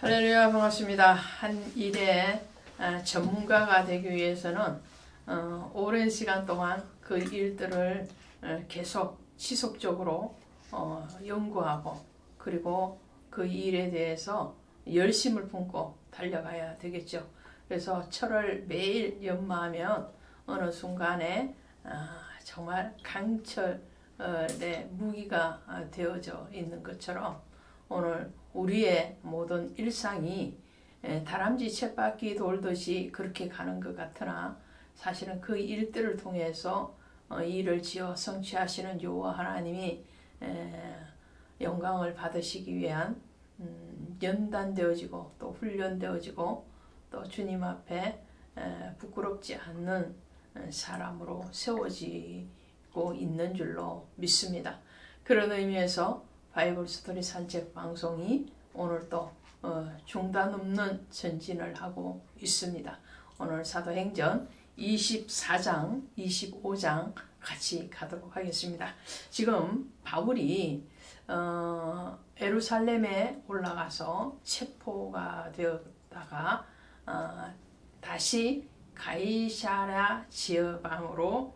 할렐루야, 반갑습니다. 한 일에 전문가가 되기 위해서는 오랜 시간 동안 그 일들을 계속 지속적으로 연구하고, 그리고 그 일에 대해서 열심을 품고 달려가야 되겠죠. 그래서 철을 매일 연마하면 어느 순간에 정말 강철의 무기가 되어져 있는 것처럼, 오늘 우리의 모든 일상이 다람쥐 쳇바퀴 돌듯이 그렇게 가는 것 같으나, 사실은 그 일들을 통해서 일을 지어 성취하시는 여호와 하나님이 영광을 받으시기 위한 연단되어지고 또 훈련되어지고 또 주님 앞에 부끄럽지 않는 사람으로 세워지고 있는 줄로 믿습니다. 그런 의미에서 바이블 스토리 산책 방송이 오늘 또 중단 없는 전진을 하고 있습니다. 오늘 사도행전 24장, 25장 같이 가도록 하겠습니다. 지금 바울이 예루살렘에 올라가서 체포가 되었다가 다시 가이사랴 지방으로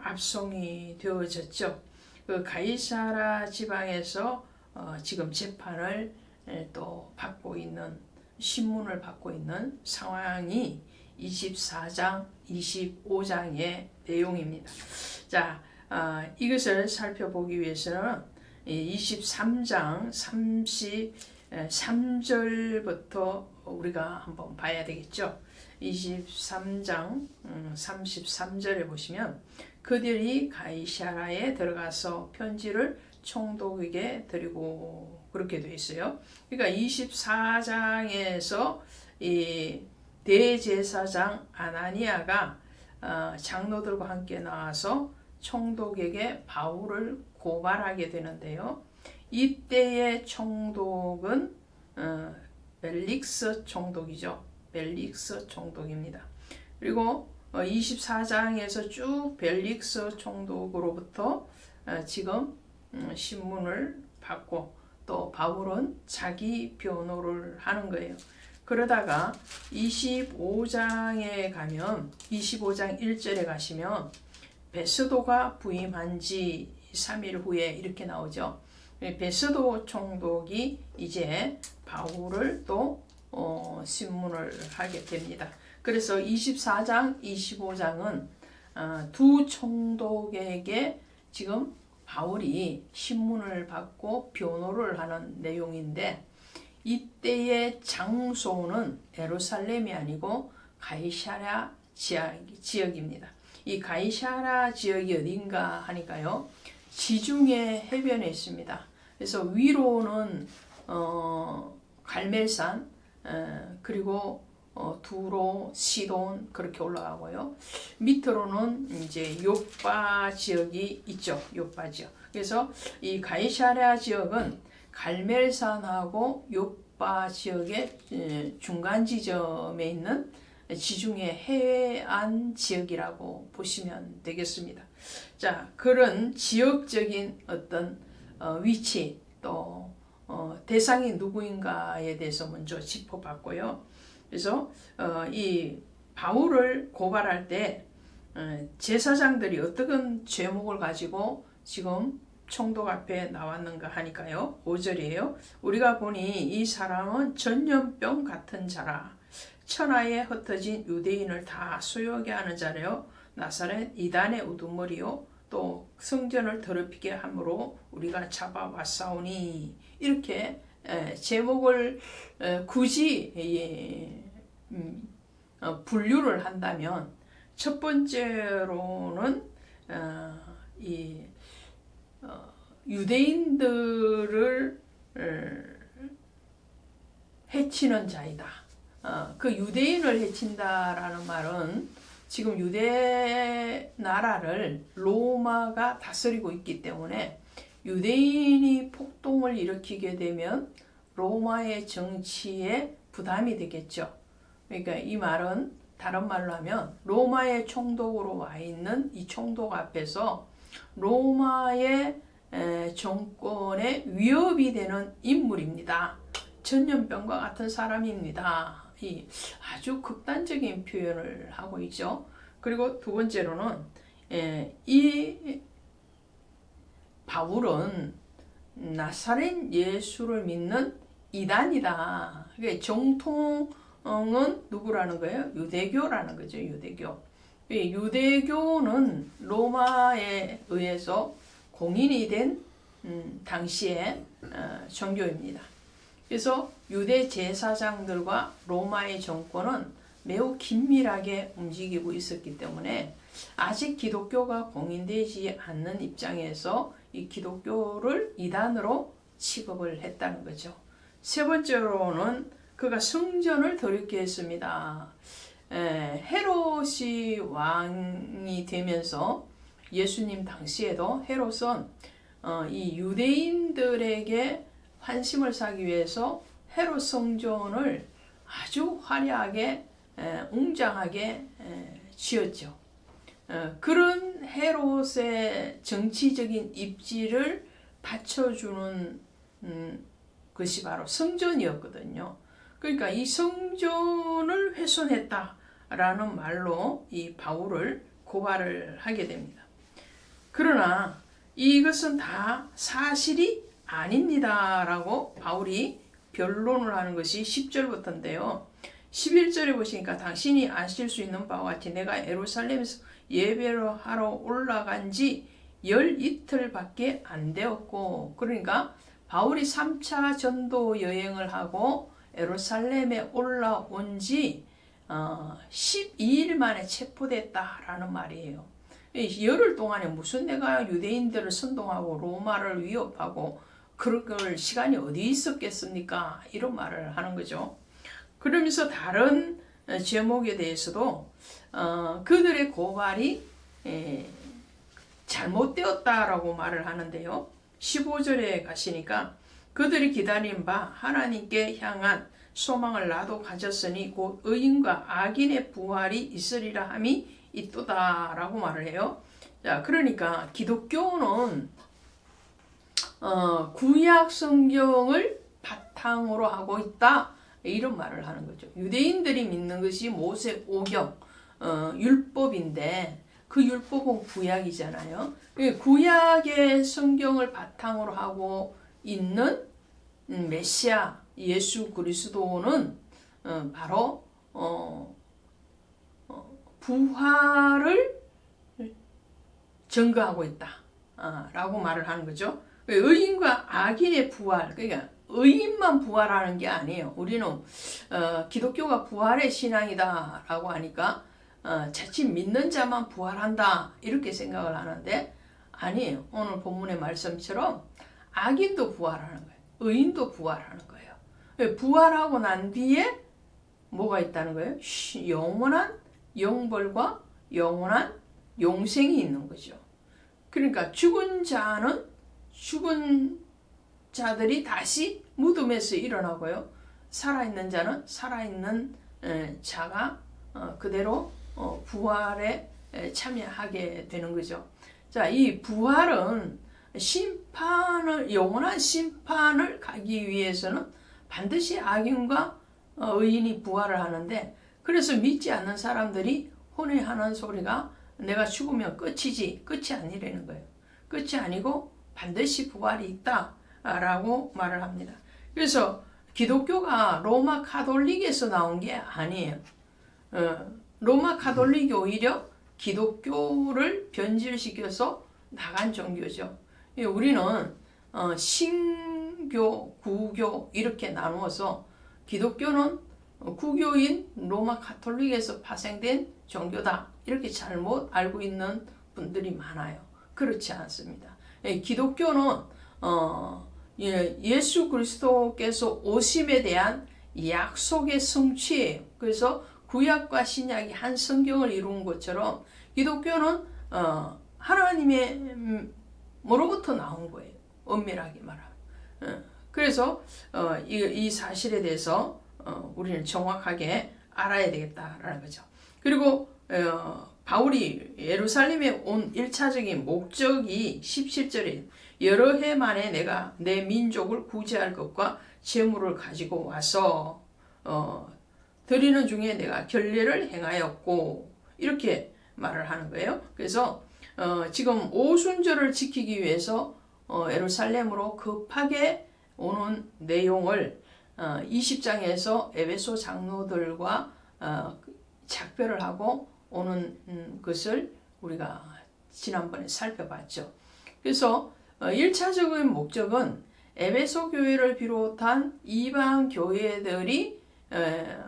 압송이 되어졌죠. 그 가이사랴 지방에서 지금 재판을 또 받고 있는, 신문을 받고 있는 상황이 24장, 25장의 내용입니다. 자, 이것을 살펴보기 위해서는 23장 33절부터 우리가 한번 봐야 되겠죠. 23장 33절에 보시면, 그들이 가이사랴에 들어가서 편지를 총독에게 드리고, 그렇게 되어 있어요. 그러니까 24장에서 이 대제사장 아나니아가 장로들과 함께 나와서 총독에게 바울을 고발하게 되는데요. 이때의 총독은 벨릭스 총독이죠. 벨릭스 총독입니다. 그리고 24장에서 쭉 벨릭스 총독으로부터 지금 신문을 받고, 또 바울은 자기 변호를 하는 거예요. 그러다가 25장에 가면, 25장 1절에 가시면 베스도가 부임한 지 3일 후에 이렇게 나오죠. 베스도 총독이 이제 바울을 또 신문을 하게 됩니다. 그래서 24장, 25장은 두 총독에게 지금 바울이 신문을 받고 변호를 하는 내용인데, 이때의 장소는 예루살렘이 아니고 가이사랴 지역입니다. 이 가이사랴 지역이 어딘가 하니까요, 지중해 해변에 있습니다. 그래서 위로는 갈멜산, 그리고 두로, 시돈 그렇게 올라가고요. 밑으로는 이제 요빠 지역이 있죠. 요빠 지역. 그래서 이 가이사랴 지역은 갈멜산하고 요빠 지역의 중간 지점에 있는 지중해 해안 지역이라고 보시면 되겠습니다. 자, 그런 지역적인 어떤 위치, 또 대상이 누구인가에 대해서 먼저 짚어봤고요. 그래서 이 바울을 고발할 때 제사장들이 어떤 죄목을 가지고 지금 총독 앞에 나왔는가 하니까요. 5절이에요. 우리가 보니 이 사람은 전염병 같은 자라, 천하에 흩어진 유대인을 다 수요하게 하는 자래요. 나사렛 이단의 우두머리요, 또 성전을 더럽히게 함으로 우리가 잡아왔사오니, 이렇게 제목을 굳이 분류를 한다면, 첫 번째로는 유대인들을 해치는 자이다. 그 유대인을 해친다라는 말은, 지금 유대 나라를 로마가 다스리고 있기 때문에 유대인이 폭동을 일으키게 되면 로마의 정치에 부담이 되겠죠. 그러니까 이 말은 다른 말로 하면, 로마의 총독으로 와 있는 이 총독 앞에서 로마의 정권에 위협이 되는 인물입니다. 전염병과 같은 사람입니다. 이 아주 극단적인 표현을 하고 있죠. 그리고 두 번째로는 이 바울은 나사렛 예수를 믿는 이단이다. 정통은 누구라는 거예요? 유대교라는 거죠. 유대교. 유대교는 로마에 의해서 공인이 된 당시의 종교입니다. 그래서 유대 제사장들과 로마의 정권은 매우 긴밀하게 움직이고 있었기 때문에 아직 기독교가 공인되지 않는 입장에서 이 기독교를 이단으로 취급을 했다는 거죠. 세 번째로는 그가 성전을 더럽게 했습니다. 헤롯이 왕이 되면서 예수님 당시에도 헤롯은 이 유대인들에게 환심을 사기 위해서 헤롯 성전을 아주 화려하게 웅장하게 지었죠. 그런 헤롯의 정치적인 입지를 받쳐주는 것이 바로 성전이었거든요. 그러니까 이 성전을 훼손했다라는 말로 이 바울을 고발을 하게 됩니다. 그러나 이것은 다 사실이 아닙니다라고 바울이 변론을 하는 것이 10절부터인데요. 11절에 보시니까 당신이 아실 수 있는 바와 같이 내가 예루살렘에서 예배를 하러 올라간 지 12틀밖에 안 되었고, 그러니까 바울이 3차 전도 여행을 하고 예루살렘에 올라온 지 12일 만에 체포됐다라는 말이에요. 열흘 동안에 무슨 내가 유대인들을 선동하고 로마를 위협하고 그럴 시간이 어디 있었겠습니까? 이런 말을 하는 거죠. 그러면서 다른 제목에 대해서도 그들의 고발이 잘못되었다라고 말을 하는데요. 15절에 가시니까 그들이 기다린 바 하나님께 향한 소망을 나도 가졌으니 곧 의인과 악인의 부활이 있으리라 함이 있도다라고 말을 해요. 자, 그러니까 기독교는 구약 성경을 바탕으로 하고 있다, 이런 말을 하는 거죠. 유대인들이 믿는 것이 모세 오경 율법인데 그 율법은 구약이잖아요. 구약의 성경을 바탕으로 하고 있는 메시아 예수 그리스도는 바로 부활을 증거하고 있다 라고 말을 하는 거죠. 의인과 악인의 부활, 그러니까 의인만 부활하는 게 아니에요. 우리는 기독교가 부활의 신앙이다 라고 하니까 자칫 믿는 자만 부활한다 이렇게 생각을 하는데 아니에요. 오늘 본문의 말씀처럼 악인도 부활하는 거예요. 의인도 부활하는 거예요. 부활하고 난 뒤에 뭐가 있다는 거예요? 영원한 영벌과 영원한 영생이 있는 거죠. 그러니까 죽은 자는 죽은 자들이 다시 무덤에서 일어나고요. 살아있는 자는 살아있는 자가 그대로 부활에 참여하게 되는 거죠. 자, 이 부활은 영원한 심판을 가기 위해서는 반드시 악인과 의인이 부활을 하는데, 그래서 믿지 않는 사람들이 혼회하는 소리가 내가 죽으면 끝이지, 끝이 아니라는 거예요. 끝이 아니고 반드시 부활이 있다라고 말을 합니다. 그래서 기독교가 로마 카톨릭에서 나온 게 아니에요. 로마 카톨릭이 오히려 기독교를 변질시켜서 나간 종교죠. 우리는 신교, 구교 이렇게 나누어서 기독교는 구교인 로마 카톨릭에서 파생된 종교다 이렇게 잘못 알고 있는 분들이 많아요. 그렇지 않습니다. 기독교는 예수 그리스도께서 오심에 대한 약속의 성취예요. 그래서 구약과 신약이 한 성경을 이룬 것처럼 기독교는 하나님의 뭐로부터 나온 거예요. 엄밀하게 말하면. 그래서 이 사실에 대해서 우리는 정확하게 알아야 되겠다라는 거죠. 그리고 바울이 예루살렘에 온 1차적인 목적이 17절에 여러 해 만에 내가 내 민족을 구제할 것과 재물을 가지고 와서 드리는 중에 내가 결례를 행하였고 이렇게 말을 하는 거예요. 그래서 지금 오순절을 지키기 위해서 예루살렘으로 급하게 오는 내용을 20장에서 에베소 장로들과 작별을 하고 오는 것을 우리가 지난번에 살펴봤죠. 그래서 1차적인 목적은 에베소 교회를 비롯한 이방 교회들이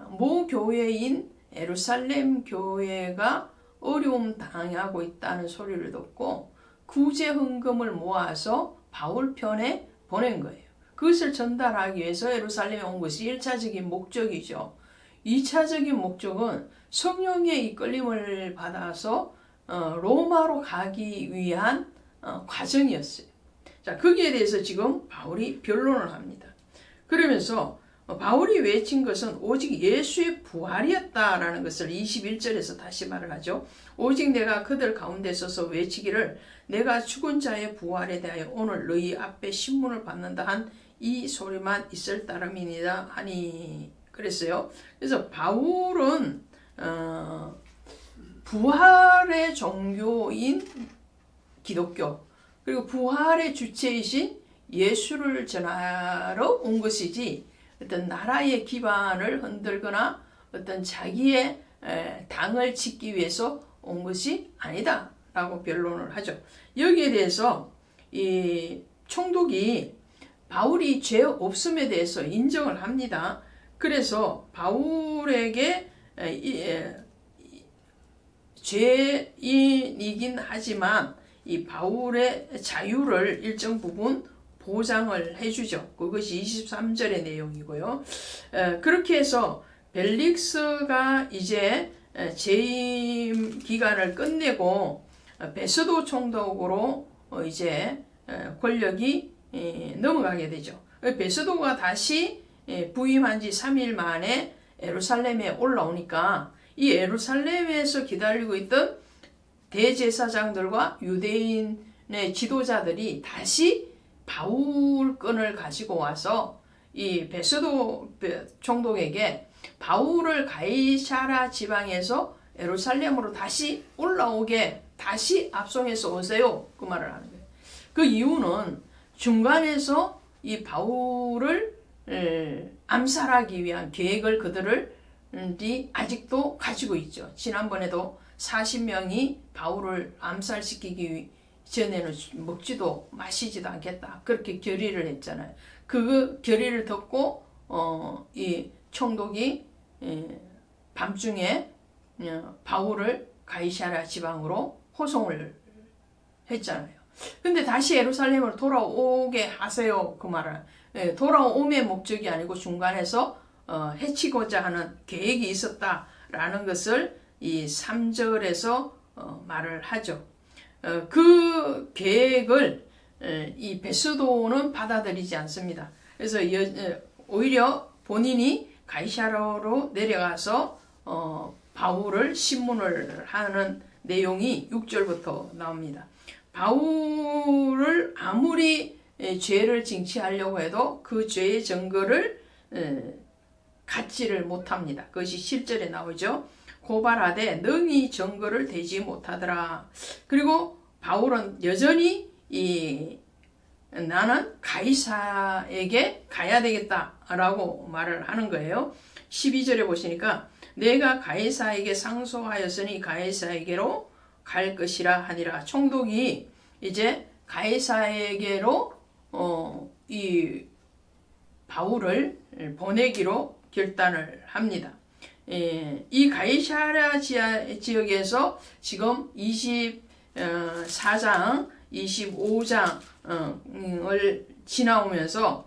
모 교회인 예루살렘 교회가 어려움 당하고 있다는 소리를 듣고 구제 헌금을 모아서 바울 편에 보낸 거예요. 그것을 전달하기 위해서 예루살렘에 온 것이 1차적인 목적이죠. 2차적인 목적은 성령의 이끌림을 받아서 로마로 가기 위한 과정이었어요. 자, 거기에 대해서 지금 바울이 변론을 합니다. 그러면서 바울이 외친 것은 오직 예수의 부활이었다라는 것을 21절에서 다시 말을 하죠. 오직 내가 그들 가운데 서서 외치기를 내가 죽은 자의 부활에 대하여 오늘 너희 앞에 신문을 받는다 한 이 소리만 있을 따름이니라 하니 그랬어요. 그래서 바울은 부활의 종교인 기독교 그리고 부활의 주체이신 예수를 전하러 온 것이지 어떤 나라의 기반을 흔들거나 어떤 자기의 당을 짓기 위해서 온 것이 아니다 라고 변론을 하죠. 여기에 대해서 이 총독이 바울이 죄 없음에 대해서 인정을 합니다. 그래서 바울에게 죄인이긴 하지만 이 바울의 자유를 일정 부분 보장을 해주죠. 그것이 23절의 내용이고요. 그렇게 해서 벨릭스가 이제 재임 기간을 끝내고 베스도 총독으로 이제 권력이 넘어가게 되죠. 베스도가 다시 부임한 지 3일 만에 예루살렘에 올라오니까 이 예루살렘에서 기다리고 있던 대제사장들과 유대인의 지도자들이 다시 바울건을 가지고 와서 이 베스도 총독에게 바울을 가이사랴 지방에서 예루살렘으로 다시 올라오게 다시 압송해서 오세요. 그 말을 하는 거예요. 그 이유는 중간에서 이 바울을 암살하기 위한 계획을 그들이 아직도 가지고 있죠. 지난번에도 40명이 바울을 암살시키기 전에는 먹지도 마시지도 않겠다. 그렇게 결의를 했잖아요. 그 결의를 듣고 이 총독이 밤중에 바울을 가이사랴 지방으로 호송을 했잖아요. 근데 다시 예루살렘으로 돌아오게 하세요. 그 말은 돌아옴의 목적이 아니고 중간에서 해치고자 하는 계획이 있었다라는 것을 이 3절에서 말을 하죠. 그 계획을 이 베스도는 받아들이지 않습니다. 그래서 오히려 본인이 가이사랴로 내려가서 바울을 신문을 하는 내용이 6절부터 나옵니다. 바울을 아무리 죄를 징치하려고 해도 그 죄의 증거를 갖지를 못합니다. 그것이 7절에 나오죠. 고발하되 능히 증거를 대지 못하더라. 그리고 바울은 여전히 나는 가이사에게 가야 되겠다라고 말을 하는 거예요. 12절에 보시니까 내가 가이사에게 상소하였으니 가이사에게로 갈 것이라 하니라. 총독이 이제 가이사에게로 이 바울을 보내기로 결단을 합니다. 이 가이사랴 지역에서 지금 24장, 25장을 지나오면서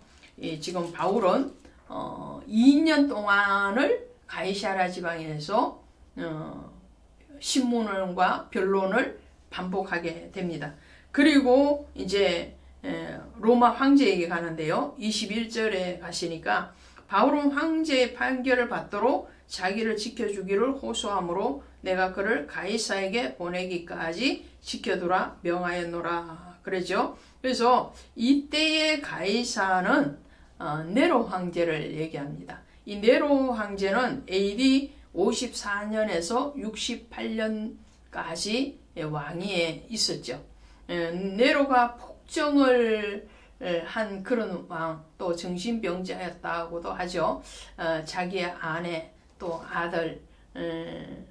지금 바울은 2년 동안을 가이사랴 지방에서 신문과 변론을 반복하게 됩니다. 그리고 이제 로마 황제에게 가는데요. 21절에 가시니까 바울은 황제의 판결을 받도록 자기를 지켜주기를 호소함으로 내가 그를 가이사에게 보내기까지 지켜두라 명하였노라 그러죠. 그래서 이때의 가이사는 네로 황제를 얘기합니다. 이 네로 황제는 AD 54년에서 68년까지 왕위에 있었죠. 네로가 폭정을 한 그런 왕, 또 정신병자였다고도 하죠. 자기의 아내 또 아들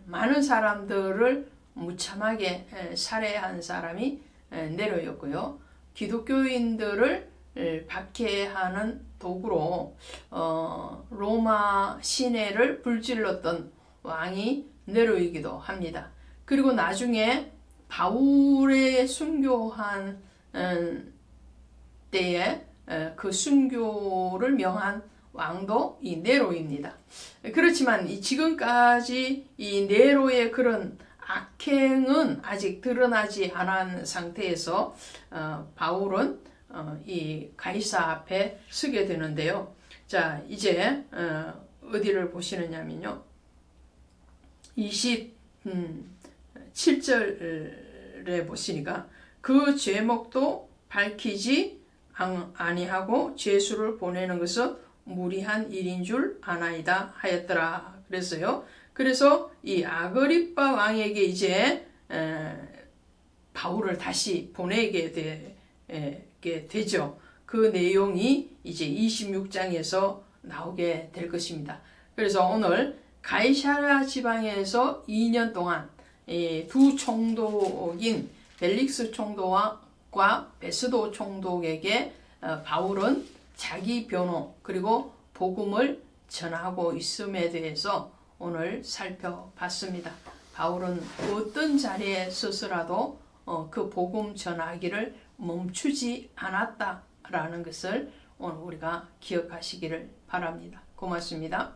많은 사람들을 무참하게 살해한 사람이 네로였고요. 기독교인들을 박해하는 도구로 로마 시내를 불질렀던 왕이 네로이기도 합니다. 그리고 나중에 바울의 순교한 때에 그 순교를 명한 왕도 이 네로입니다. 그렇지만 지금까지 이 네로의 그런 악행은 아직 드러나지 않은 상태에서 바울은 이 가이사 앞에 서게 되는데요. 자, 이제 어디를 보시느냐면요. 27절에 보시니까 그 제목도 밝히지 아니하고 죄수를 보내는 것은 무리한 일인 줄 아나이다 하였더라 그랬어요. 그래서 이 아그리빠 왕에게 이제 바울을 다시 보내게 되죠. 그 내용이 이제 26장에서 나오게 될 것입니다. 그래서 오늘 가이사랴 지방에서 2년 동안 두 총독인 벨릭스 총독과 베스도 총독에게 바울은 자기 변호 그리고 복음을 전하고 있음에 대해서 오늘 살펴봤습니다. 바울은 어떤 자리에 서서라도 그 복음 전하기를 멈추지 않았다라는 것을 오늘 우리가 기억하시기를 바랍니다. 고맙습니다.